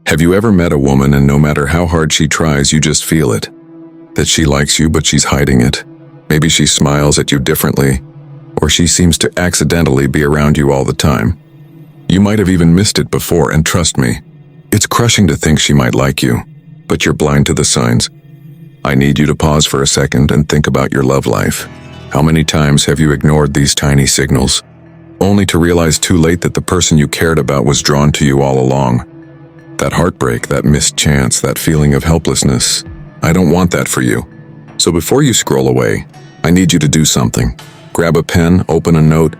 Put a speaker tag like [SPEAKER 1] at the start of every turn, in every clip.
[SPEAKER 1] Have you ever met a woman and no matter how hard she tries, you just feel it? That she likes you, but she's hiding it. Maybe she smiles at you differently, or she seems to accidentally be around you all the time. You might have even missed it before, and trust me, it's crushing to think she might like you, but you're blind to the signs. I need you to pause for a second and think about your love life. How many times have you ignored these tiny signals, only to realize too late that the person you cared about was drawn to you all along? That heartbreak, that missed chance, that feeling of helplessness, I don't want that for you. So before you scroll away, I need you to do something. Grab a pen, open a note,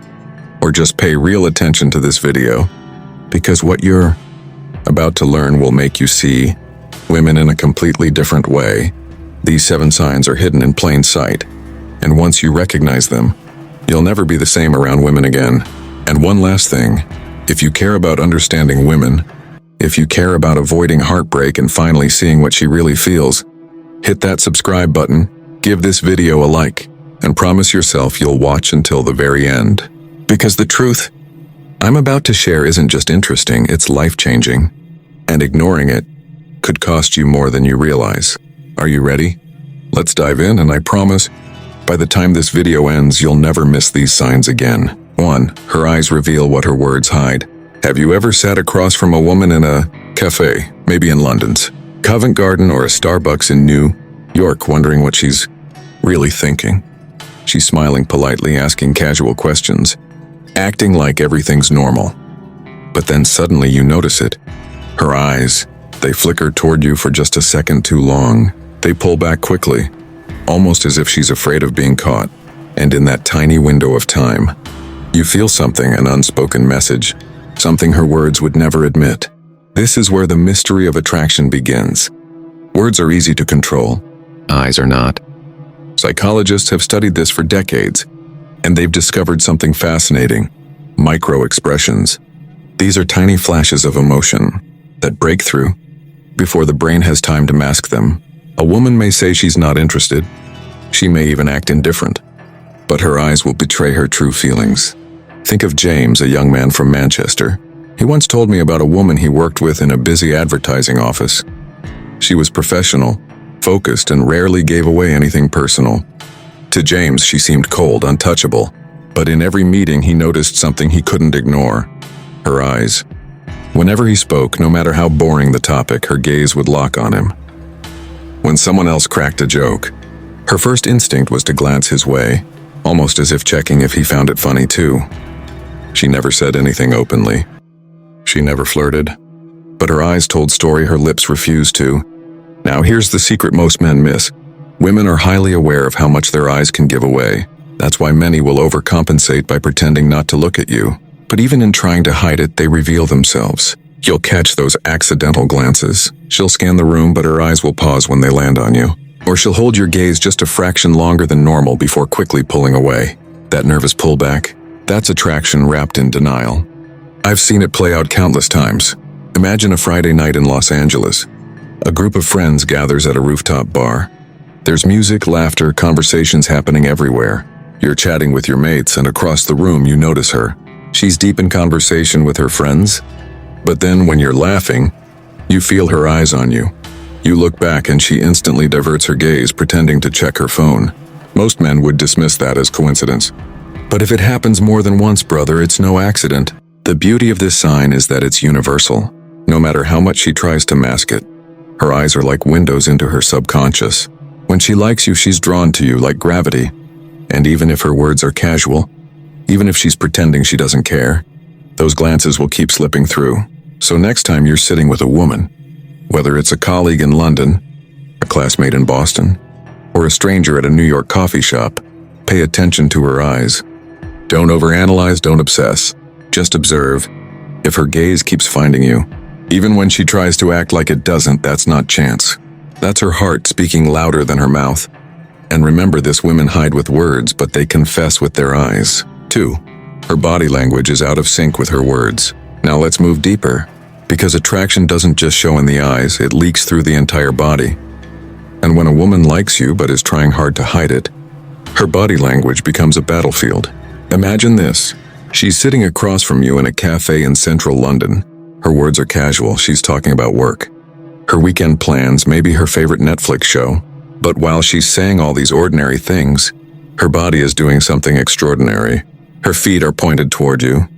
[SPEAKER 1] or just pay real attention to this video, because what you're about to learn will make you see women in a completely different way. These 7 signs are hidden in plain sight, and once you recognize them, you'll never be the same around women again. And one last thing, if you care about understanding women, if you care about avoiding heartbreak and finally seeing what she really feels, hit that subscribe button, give this video a like, and promise yourself you'll watch until the very end. Because the truth I'm about to share isn't just interesting, it's life-changing, and ignoring it could cost you more than you realize. Are you ready? Let's dive in, and I promise, by the time this video ends, you'll never miss these signs again. 1. Her eyes reveal what her words hide. Have you ever sat across from a woman in a cafe, maybe in London's Covent Garden or a Starbucks in New York, wondering what she's really thinking? She's smiling politely, asking casual questions, acting like everything's normal. But then suddenly you notice it. Her eyes, they flicker toward you for just a second too long. They pull back quickly, almost as if she's afraid of being caught. And in that tiny window of time, you feel something, an unspoken message, something her words would never admit. This is where the mystery of attraction begins. Words are easy to control. Eyes are not. Psychologists have studied this for decades, and they've discovered something fascinating: micro-expressions. These are tiny flashes of emotion that break through before the brain has time to mask them. A woman may say she's not interested. She may even act indifferent, but her eyes will betray her true feelings. Think of James, a young man from Manchester. He once told me about a woman he worked with in a busy advertising office. She was professional, focused, and rarely gave away anything personal. To James, she seemed cold, untouchable, but in every meeting he noticed something he couldn't ignore: her eyes. Whenever he spoke, no matter how boring the topic, her gaze would lock on him. When someone else cracked a joke, her first instinct was to glance his way, almost as if checking if he found it funny too. She never said anything openly. She never flirted, but her eyes told story her lips refused to. Now here's the secret most men miss. Women are highly aware of how much their eyes can give away. That's why many will overcompensate by pretending not to look at you. But even in trying to hide it, they reveal themselves. You'll catch those accidental glances. She'll scan the room, but her eyes will pause when they land on you. Or she'll hold your gaze just a fraction longer than normal before quickly pulling away. That nervous pullback, that's attraction wrapped in denial. I've seen it play out countless times. Imagine a Friday night in Los Angeles. A group of friends gathers at a rooftop bar. There's music, laughter, conversations happening everywhere. You're chatting with your mates, and across the room you notice her. She's deep in conversation with her friends. But then when you're laughing, you feel her eyes on you. You look back and she instantly diverts her gaze, pretending to check her phone. Most men would dismiss that as coincidence. But if it happens more than once, brother, it's no accident. The beauty of this sign is that it's universal. No matter how much she tries to mask it, her eyes are like windows into her subconscious. When she likes you, she's drawn to you like gravity. And even if her words are casual, even if she's pretending she doesn't care, those glances will keep slipping through. So next time you're sitting with a woman, whether it's a colleague in London, a classmate in Boston, or a stranger at a New York coffee shop, pay attention to her eyes. Don't overanalyze, don't obsess. Just observe. If her gaze keeps finding you, even when she tries to act like it doesn't, that's not chance. That's her heart speaking louder than her mouth. And remember this, women hide with words, but they confess with their eyes. 2. Her body language is out of sync with her words. Now let's move deeper, because attraction doesn't just show in the eyes, it leaks through the entire body. And when a woman likes you but is trying hard to hide it, her body language becomes a battlefield. Imagine this. She's sitting across from you in a cafe in central London. Her words are casual, she's talking about work, her weekend plans, maybe her favorite Netflix show. But while she's saying all these ordinary things, her body is doing something extraordinary. Her feet are pointed toward you.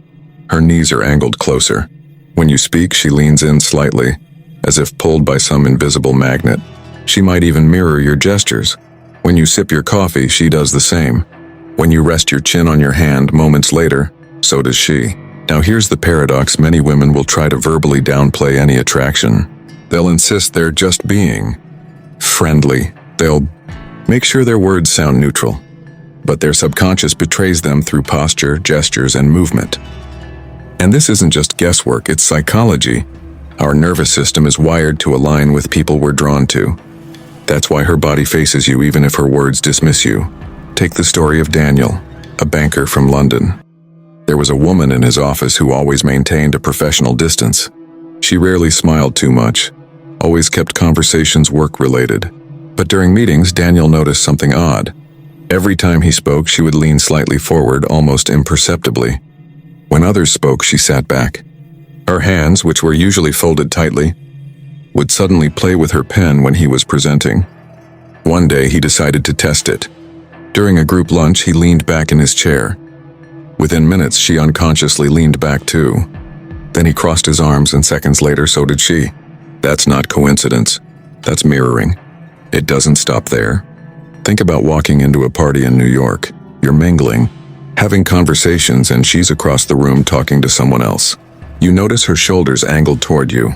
[SPEAKER 1] Her knees are angled closer. When you speak, she leans in slightly, as if pulled by some invisible magnet. She might even mirror your gestures. When you sip your coffee, she does the same. When you rest your chin on your hand moments later, so does she. Now here's the paradox: many women will try to verbally downplay any attraction. They'll insist they're just being friendly. They'll make sure their words sound neutral, but their subconscious betrays them through posture, gestures, and movement. And this isn't just guesswork, it's psychology. Our nervous system is wired to align with people we're drawn to. That's why her body faces you even if her words dismiss you. Take the story of Daniel, a banker from London. There was a woman in his office who always maintained a professional distance. She rarely smiled too much, always kept conversations work-related. But during meetings, Daniel noticed something odd. Every time he spoke, she would lean slightly forward, almost imperceptibly. When others spoke, she sat back. Her hands, which were usually folded tightly, would suddenly play with her pen when he was presenting. One day, he decided to test it. During a group lunch, he leaned back in his chair. Within minutes, she unconsciously leaned back too. Then he crossed his arms, and seconds later, so did she. That's not coincidence. That's mirroring. It doesn't stop there. Think about walking into a party in New York. You're mingling, having conversations, and she's across the room talking to someone else. You notice her shoulders angled toward you,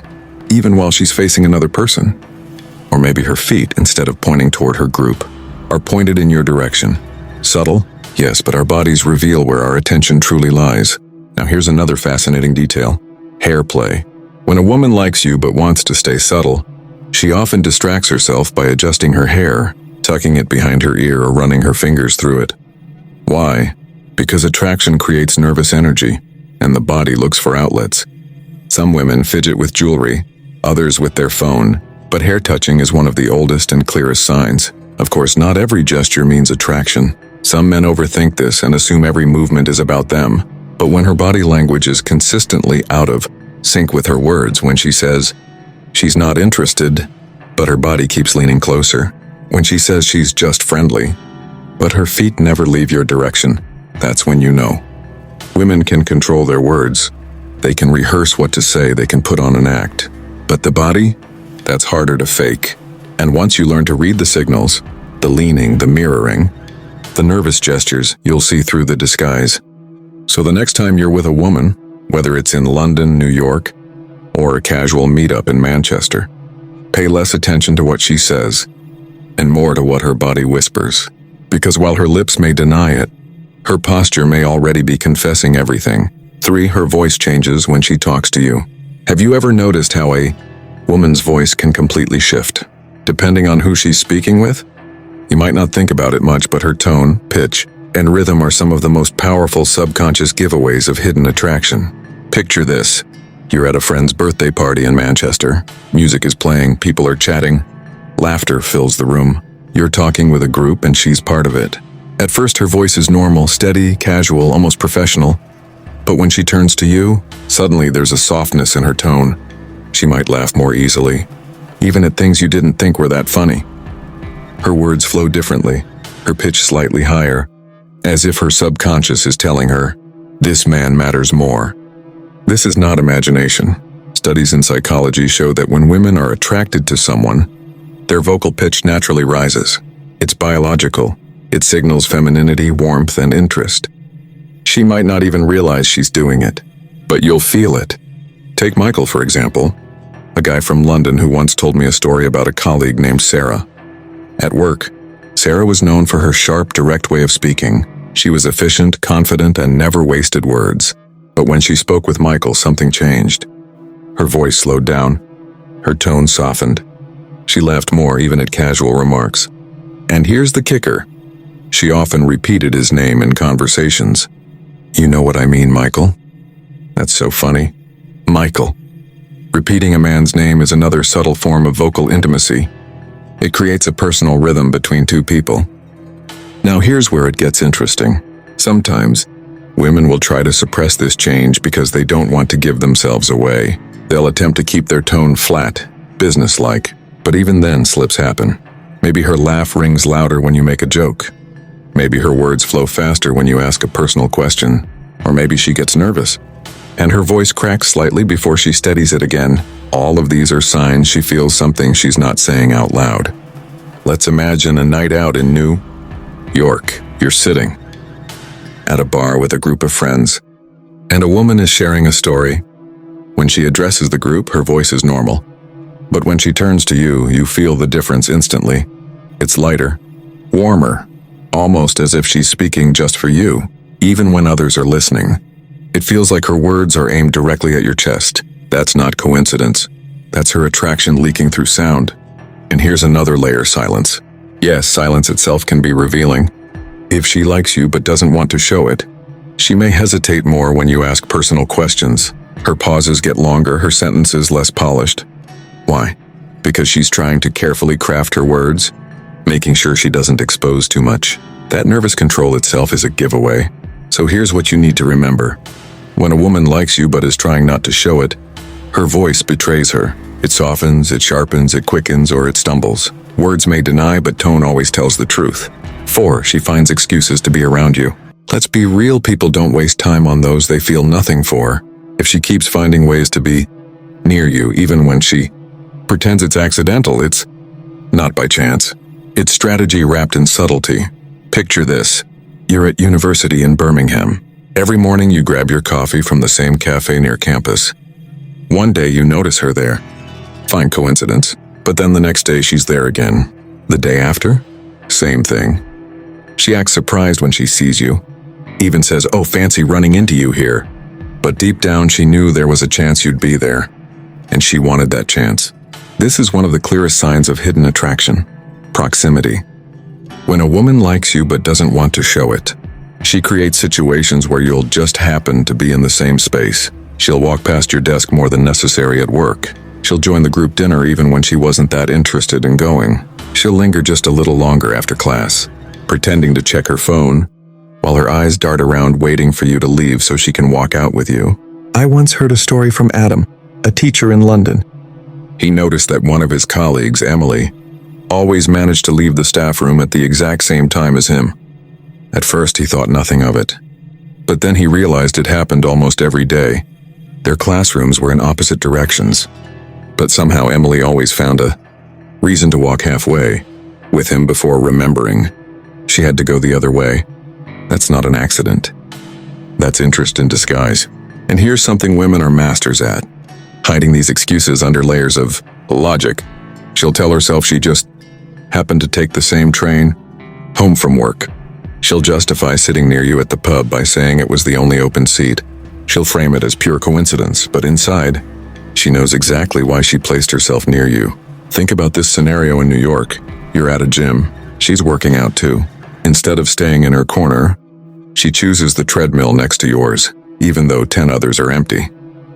[SPEAKER 1] even while she's facing another person. Or maybe her feet, instead of pointing toward her group, are pointed in your direction. Subtle? Yes, but our bodies reveal where our attention truly lies. Now here's another fascinating detail: hair play. When a woman likes you but wants to stay subtle, she often distracts herself by adjusting her hair, tucking it behind her ear, or running her fingers through it. Why? Because attraction creates nervous energy, and the body looks for outlets. Some women fidget with jewelry, others with their phone, but hair touching is one of the oldest and clearest signs. Of course, not every gesture means attraction. Some men overthink this and assume every movement is about them. But when her body language is consistently out of sync with her words, when she says she's not interested, but her body keeps leaning closer, when she says she's just friendly, but her feet never leave your direction, that's when you know. Women can control their words. They can rehearse what to say, they can put on an act. But the body? That's harder to fake. And once you learn to read the signals, the leaning, the mirroring, the nervous gestures, you'll see through the disguise. So the next time you're with a woman, whether it's in London, New York, or a casual meetup in Manchester, pay less attention to what she says and more to what her body whispers. Because while her lips may deny it, her posture may already be confessing everything. 3. Her voice changes when she talks to you. Have you ever noticed how a woman's voice can completely shift, depending on who she's speaking with? You might not think about it much, but her tone, pitch, and rhythm are some of the most powerful subconscious giveaways of hidden attraction. Picture this. You're at a friend's birthday party in Manchester. Music is playing, people are chatting. Laughter fills the room. You're talking with a group and she's part of it. At first her voice is normal, steady, casual, almost professional. But when she turns to you, suddenly there's a softness in her tone. She might laugh more easily, even at things you didn't think were that funny. Her words flow differently, her pitch slightly higher, as if her subconscious is telling her, this man matters more. This is not imagination. Studies in psychology show that when women are attracted to someone, their vocal pitch naturally rises. It's biological. It signals femininity, warmth, and interest. She might not even realize she's doing it, but you'll feel it. Take Michael, for example, a guy from London who once told me a story about a colleague named Sarah. At work, Sarah was known for her sharp, direct way of speaking. She was efficient, confident, and never wasted words. But when she spoke with Michael, something changed. Her voice slowed down. Her tone softened. She laughed more, even at casual remarks. And here's the kicker. She often repeated his name in conversations. You know what I mean, Michael? That's so funny. Michael. Repeating a man's name is another subtle form of vocal intimacy. It creates a personal rhythm between two people. Now here's where it gets interesting. Sometimes, women will try to suppress this change because they don't want to give themselves away. They'll attempt to keep their tone flat, businesslike, but even then slips happen. Maybe her laugh rings louder when you make a joke. Maybe her words flow faster when you ask a personal question. Or maybe she gets nervous, and her voice cracks slightly before she steadies it again. All of these are signs she feels something she's not saying out loud. Let's imagine a night out in New York. You're sitting at a bar with a group of friends, and a woman is sharing a story. When she addresses the group, her voice is normal. But when she turns to you, you feel the difference instantly. It's lighter, warmer, almost as if she's speaking just for you, even when others are listening. It feels like her words are aimed directly at your chest. That's not coincidence. That's her attraction leaking through sound. And here's another layer: silence. Yes, silence itself can be revealing. If she likes you but doesn't want to show it, she may hesitate more when you ask personal questions. Her pauses get longer, her sentences less polished. Why? Because she's trying to carefully craft her words, making sure she doesn't expose too much. That nervous control itself is a giveaway. So here's what you need to remember. When a woman likes you but is trying not to show it, her voice betrays her. It softens, it sharpens, it quickens, or it stumbles. Words may deny, but tone always tells the truth. 4. She finds excuses to be around you. Let's be real, people don't waste time on those they feel nothing for. If she keeps finding ways to be near you, even when she pretends it's accidental, it's not by chance. It's strategy wrapped in subtlety. Picture this. You're at university in Birmingham. Every morning you grab your coffee from the same cafe near campus. One day you notice her there. Fine coincidence. But then the next day she's there again. The day after? Same thing. She acts surprised when she sees you. Even says, "Oh, fancy running into you here." But deep down she knew there was a chance you'd be there. And she wanted that chance. This is one of the clearest signs of hidden attraction. Proximity. When a woman likes you but doesn't want to show it, she creates situations where you'll just happen to be in the same space. She'll walk past your desk more than necessary at work. She'll join the group dinner even when she wasn't that interested in going. She'll linger just a little longer after class, pretending to check her phone, while her eyes dart around waiting for you to leave so she can walk out with you. I once heard a story from Adam, a teacher in London. He noticed that one of his colleagues, Emily, always managed to leave the staff room at the exact same time as him. At first he thought nothing of it, but then he realized it happened almost every day. Their classrooms were in opposite directions, but somehow Emily always found a reason to walk halfway with him before remembering she had to go the other way. That's not an accident. That's interest in disguise. And here's something women are masters at: hiding these excuses under layers of logic. She'll tell herself she just happened to take the same train home from work. She'll justify sitting near you at the pub by saying it was the only open seat. She'll frame it as pure coincidence, but inside, she knows exactly why she placed herself near you. Think about this scenario in New York. You're at a gym. She's working out too. Instead of staying in her corner, she chooses the treadmill next to yours, even though 10 others are empty.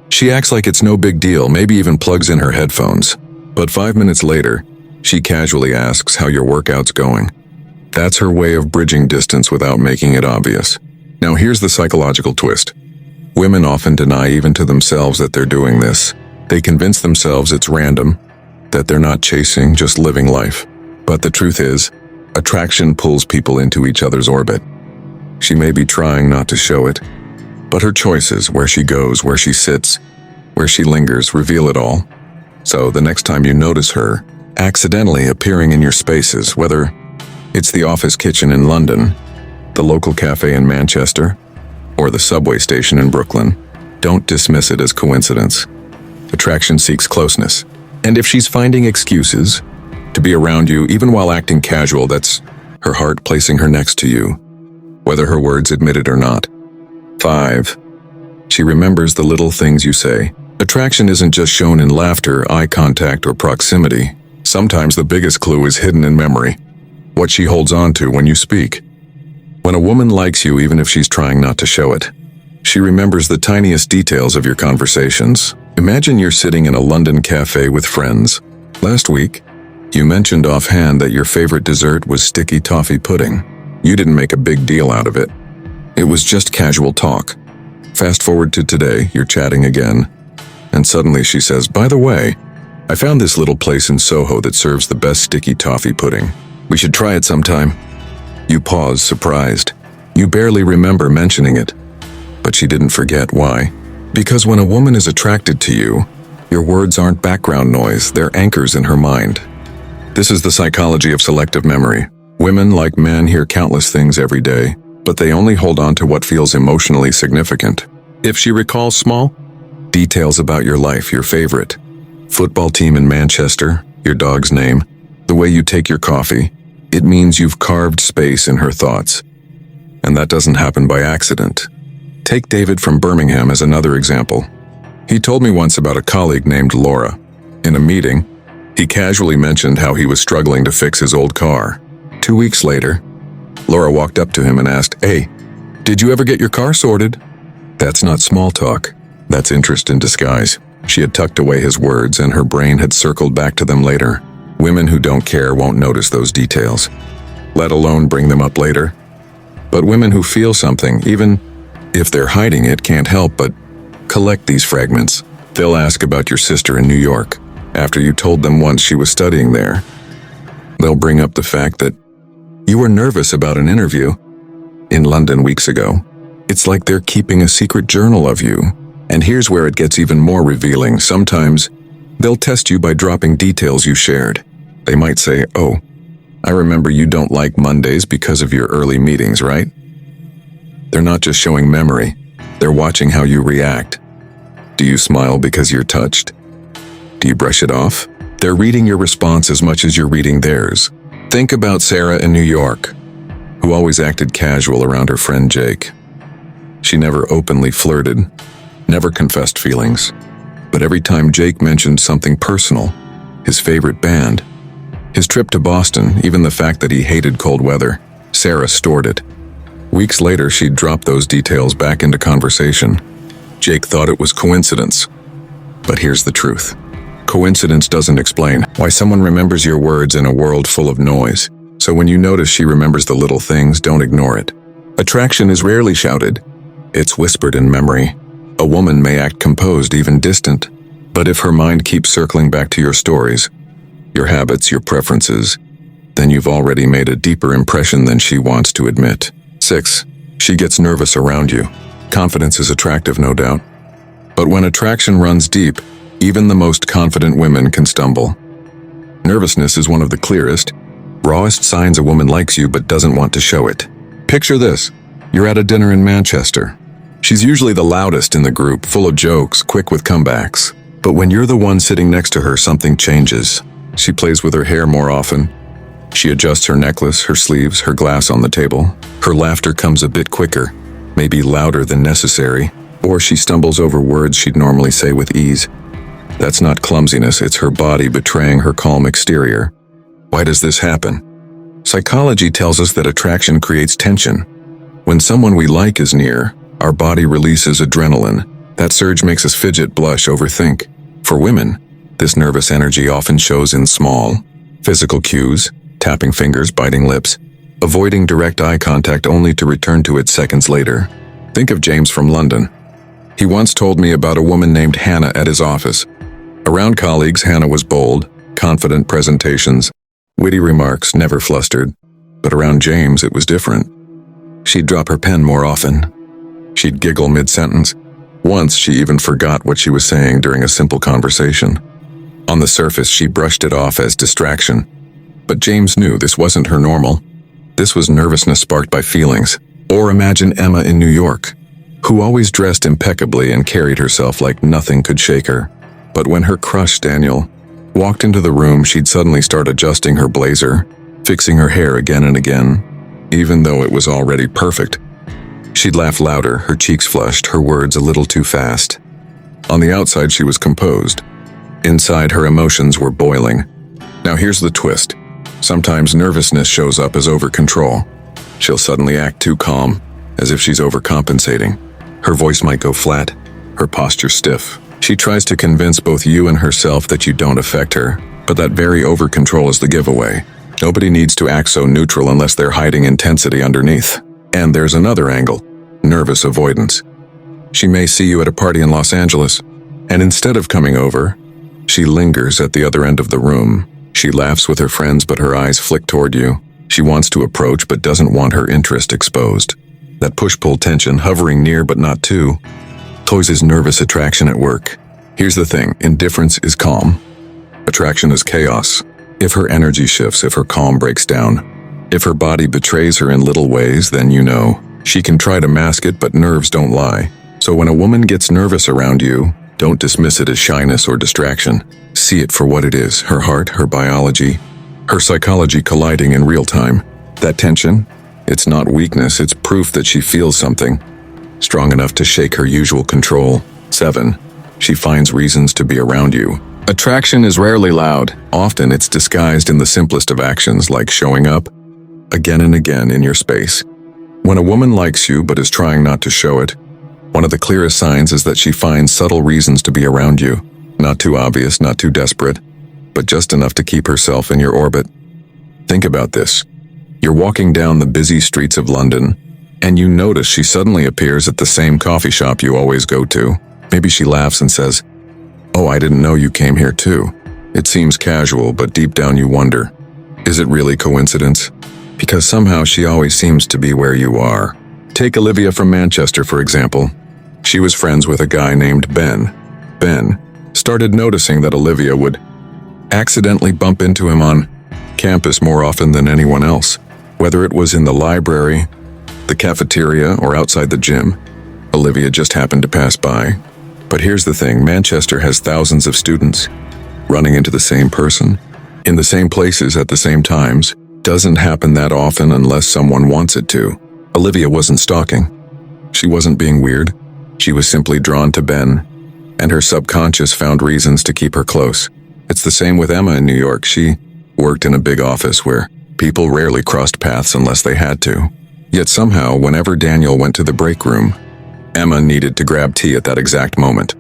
[SPEAKER 1] She acts like it's no big deal, maybe even plugs in her headphones. But 5 minutes later, she casually asks how your workout's going. That's her way of bridging distance without making it obvious. Now here's the psychological twist. Women often deny even to themselves that they're doing this. They convince themselves it's random, that they're not chasing, just living life. But the truth is, attraction pulls people into each other's orbit. She may be trying not to show it, but her choices, where she goes, where she sits, where she lingers, reveal it all. So the next time you notice her accidentally appearing in your spaces, whether it's the office kitchen in London, the local cafe in Manchester, or the subway station in Brooklyn, don't dismiss it as coincidence. Attraction seeks closeness. And if she's finding excuses to be around you, even while acting casual, that's her heart placing her next to you, whether her words admit it or not. 5. She remembers the little things you say. Attraction isn't just shown in laughter, eye contact, or proximity. Sometimes the biggest clue is hidden in memory, what she holds on to when you speak. When a woman likes you, even if she's trying not to show it, she remembers the tiniest details of your conversations. Imagine you're sitting in a London cafe with friends. Last week, you mentioned offhand that your favorite dessert was sticky toffee pudding. You didn't make a big deal out of it. It was just casual talk. Fast forward to today, you're chatting again. And suddenly she says, "By the way, I found this little place in Soho that serves the best sticky toffee pudding. We should try it sometime." You pause, surprised. You barely remember mentioning it. But she didn't forget. Why? Because when a woman is attracted to you, your words aren't background noise, they're anchors in her mind. This is the psychology of selective memory. Women, like men, hear countless things every day, but they only hold on to what feels emotionally significant. If she recalls small details about your life, your favorite football team in Manchester, your dog's name, the way you take your coffee, it means you've carved space in her thoughts. And that doesn't happen by accident. Take David from Birmingham as another example. He told me once about a colleague named Laura. In a meeting, he casually mentioned how he was struggling to fix his old car. 2 weeks later, Laura walked up to him and asked, "Hey, did you ever get your car sorted?" That's not small talk. That's interest in disguise. She had tucked away his words, and her brain had circled back to them later. Women who don't care won't notice those details, let alone bring them up later. But women who feel something, even if they're hiding it, can't help but collect these fragments. They'll ask about your sister in New York after you told them once she was studying there. They'll bring up the fact that you were nervous about an interview in London weeks ago. It's like they're keeping a secret journal of you. And here's where it gets even more revealing. Sometimes they'll test you by dropping details you shared. They might say, "Oh, I remember you don't like Mondays because of your early meetings, right?" They're not just showing memory, they're watching how you react. Do you smile because you're touched? Do you brush it off? They're reading your response as much as you're reading theirs. Think about Sarah in New York, who always acted casual around her friend Jake. She never openly flirted, never confessed feelings. But every time Jake mentioned something personal, his favorite band, his trip to Boston, even the fact that he hated cold weather, Sarah stored it. Weeks later, she'd drop those details back into conversation. Jake thought it was coincidence. But here's the truth. Coincidence doesn't explain why someone remembers your words in a world full of noise. So when you notice she remembers the little things, don't ignore it. Attraction is rarely shouted. It's whispered in memory. A woman may act composed, even distant, but if her mind keeps circling back to your stories, your habits, your preferences, then you've already made a deeper impression than she wants to admit. 6. She gets nervous around you. Confidence is attractive, no doubt. But when attraction runs deep, even the most confident women can stumble. Nervousness is one of the clearest, rawest signs a woman likes you but doesn't want to show it. Picture this. You're at a dinner in Manchester. She's usually the loudest in the group, full of jokes, quick with comebacks. But when you're the one sitting next to her, something changes. She plays with her hair more often. She adjusts her necklace, her sleeves, her glass on the table. Her laughter comes a bit quicker, maybe louder than necessary, or she stumbles over words she'd normally say with ease. That's not clumsiness, it's her body betraying her calm exterior. Why does this happen? Psychology tells us that attraction creates tension. When someone we like is near, our body releases adrenaline. That surge makes us fidget, blush, overthink. For women, this nervous energy often shows in small, physical cues, tapping fingers, biting lips, avoiding direct eye contact only to return to it seconds later. Think of James from London. He once told me about a woman named Hannah at his office. Around colleagues, Hannah was bold, confident presentations, witty remarks, never flustered. But around James, it was different. She'd drop her pen more often. She'd giggle mid-sentence. Once, she even forgot what she was saying during a simple conversation. On the surface, she brushed it off as distraction. But James knew this wasn't her normal. This was nervousness sparked by feelings. Or imagine Emma in New York, who always dressed impeccably and carried herself like nothing could shake her. But when her crush, Daniel, walked into the room, she'd suddenly start adjusting her blazer, fixing her hair again and again, even though it was already perfect. She'd laugh louder, her cheeks flushed, her words a little too fast. On the outside, she was composed. Inside, her emotions were boiling. Now here's the twist. Sometimes nervousness shows up as over-control. She'll suddenly act too calm, as if she's overcompensating. Her voice might go flat, her posture stiff. She tries to convince both you and herself that you don't affect her, but that very over-control is the giveaway. Nobody needs to act so neutral unless they're hiding intensity underneath. And there's another angle, nervous avoidance. She may see you at a party in Los Angeles, And instead of coming over, she lingers at the other end of the room. She laughs with her friends, but her eyes flick toward you. She wants to approach, but doesn't want her interest exposed. That push-pull tension, hovering near but not too, causes nervous attraction at work. Here's the thing, indifference is calm. Attraction is chaos. If her energy shifts, if her calm breaks down, if her body betrays her in little ways, then you know. She can try to mask it, but nerves don't lie. So when a woman gets nervous around you, don't dismiss it as shyness or distraction. See it for what it is, her heart, her biology, her psychology colliding in real time. That tension, it's not weakness, it's proof that she feels something, strong enough to shake her usual control. 7. She finds reasons to be around you. Attraction is rarely loud. Often it's disguised in the simplest of actions, like showing up again and again in your space. When a woman likes you but is trying not to show it, one of the clearest signs is that she finds subtle reasons to be around you. Not too obvious, not too desperate, but just enough to keep herself in your orbit. Think about this. You're walking down the busy streets of London, and you notice she suddenly appears at the same coffee shop you always go to. Maybe she laughs and says, "Oh, I didn't know you came here too." It seems casual, but deep down you wonder, is it really coincidence? Because somehow she always seems to be where you are. Take Olivia from Manchester, for example. She was friends with a guy named Ben. Ben started noticing that Olivia would accidentally bump into him on campus more often than anyone else. Whether it was in the library, the cafeteria, or outside the gym, Olivia just happened to pass by. But here's the thing, Manchester has thousands of students. Running into the same person, in the same places at the same times, doesn't happen that often unless someone wants it to. Olivia wasn't stalking. She wasn't being weird. She was simply drawn to Ben, and her subconscious found reasons to keep her close. It's the same with Emma in New York. She worked in a big office where people rarely crossed paths unless they had to. Yet somehow, whenever Daniel went to the break room, Emma needed to grab tea at that exact moment.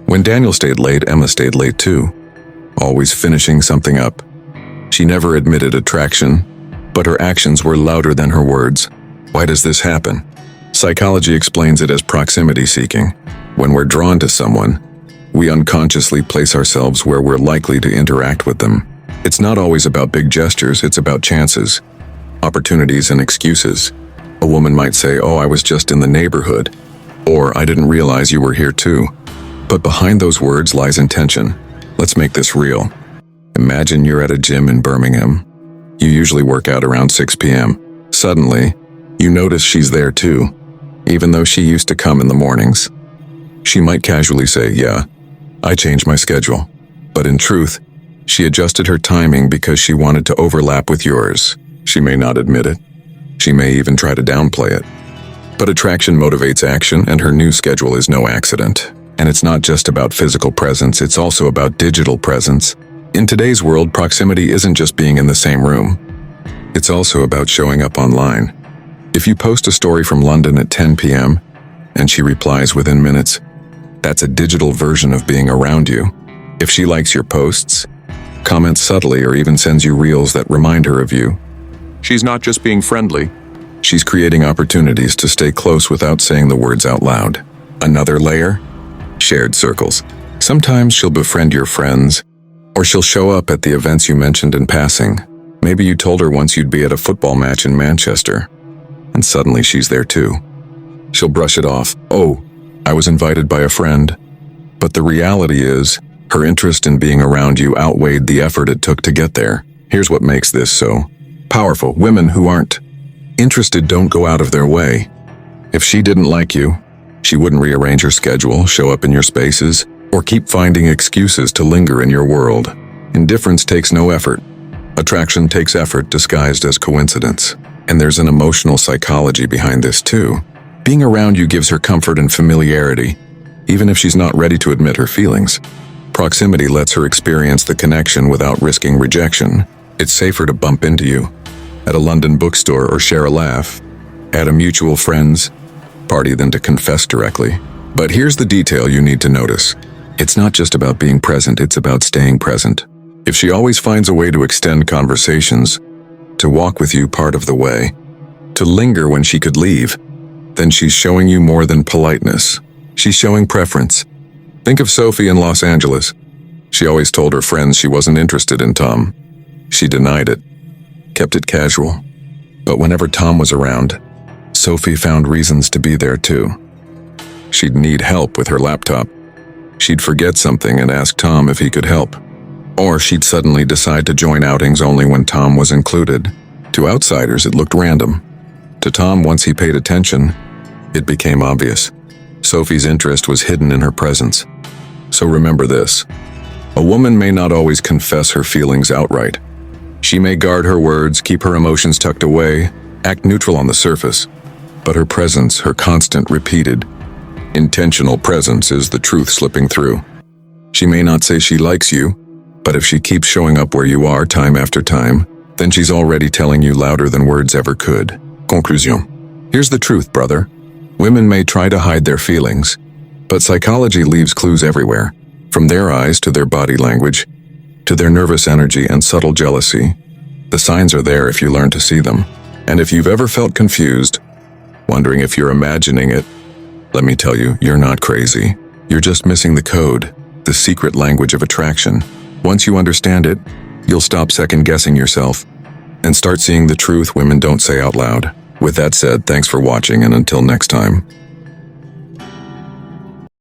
[SPEAKER 1] When Daniel stayed late, Emma stayed late too, always finishing something up. She never admitted attraction, but her actions were louder than her words. Why does this happen? Psychology explains it as proximity seeking. When we're drawn to someone, we unconsciously place ourselves where we're likely to interact with them. It's not always about big gestures, it's about chances, opportunities, and excuses. A woman might say, "Oh, I was just in the neighborhood," or "I didn't realize you were here too." But behind those words lies intention. Let's make this real. Imagine you're at a gym in Birmingham. You usually work out around 6 p.m. Suddenly, you notice she's there too, even though she used to come in the mornings. She might casually say, "Yeah, I changed my schedule." But in truth, she adjusted her timing because she wanted to overlap with yours. She may not admit it. She may even try to downplay it. But attraction motivates action, and her new schedule is no accident. And it's not just about physical presence, it's also about digital presence. In today's world, proximity isn't just being in the same room. It's also about showing up online. If you post a story from London at 10 p.m. and she replies within minutes, that's a digital version of being around you. If she likes your posts, comments subtly, or even sends you reels that remind her of you, she's not just being friendly. She's creating opportunities to stay close without saying the words out loud. Another layer? Shared circles. Sometimes she'll befriend your friends, or she'll show up at the events you mentioned in passing. Maybe you told her once you'd be at a football match in Manchester, and suddenly she's there too. She'll brush it off. "Oh, I was invited by a friend." But the reality is, her interest in being around you outweighed the effort it took to get there. Here's what makes this so powerful. Women who aren't interested don't go out of their way. If she didn't like you, she wouldn't rearrange her schedule, show up in your spaces, or keep finding excuses to linger in your world. Indifference takes no effort. Attraction takes effort disguised as coincidence. And there's an emotional psychology behind this too. Being around you gives her comfort and familiarity, even if she's not ready to admit her feelings. Proximity lets her experience the connection without risking rejection. It's safer to bump into you at a London bookstore or share a laugh at a mutual friend's party than to confess directly. But here's the detail you need to notice. It's not just about being present, it's about staying present. If she always finds a way to extend conversations, to walk with you part of the way, to linger when she could leave, then she's showing you more than politeness. She's showing preference. Think of Sophie in Los Angeles. She always told her friends she wasn't interested in Tom. She denied it, kept it casual. But whenever Tom was around, Sophie found reasons to be there too. She'd need help with her laptop. She'd forget something and ask Tom if he could help. Or she'd suddenly decide to join outings only when Tom was included. To outsiders, it looked random. To Tom, once he paid attention, it became obvious. Sophie's interest was hidden in her presence. So remember this. A woman may not always confess her feelings outright. She may guard her words, keep her emotions tucked away, act neutral on the surface. But her presence, her constant, repeated, intentional presence is the truth slipping through. She may not say she likes you, but if she keeps showing up where you are time after time, then she's already telling you louder than words ever could. Conclusion. Here's the truth, brother. Women may try to hide their feelings, but psychology leaves clues everywhere, from their eyes to their body language, to their nervous energy and subtle jealousy. The signs are there if you learn to see them. And if you've ever felt confused, wondering if you're imagining it, let me tell you, you're not crazy. You're just missing the code, the secret language of attraction. Once you understand it, you'll stop second-guessing yourself and start seeing the truth women don't say out loud. With that said, thanks for watching, and until next time.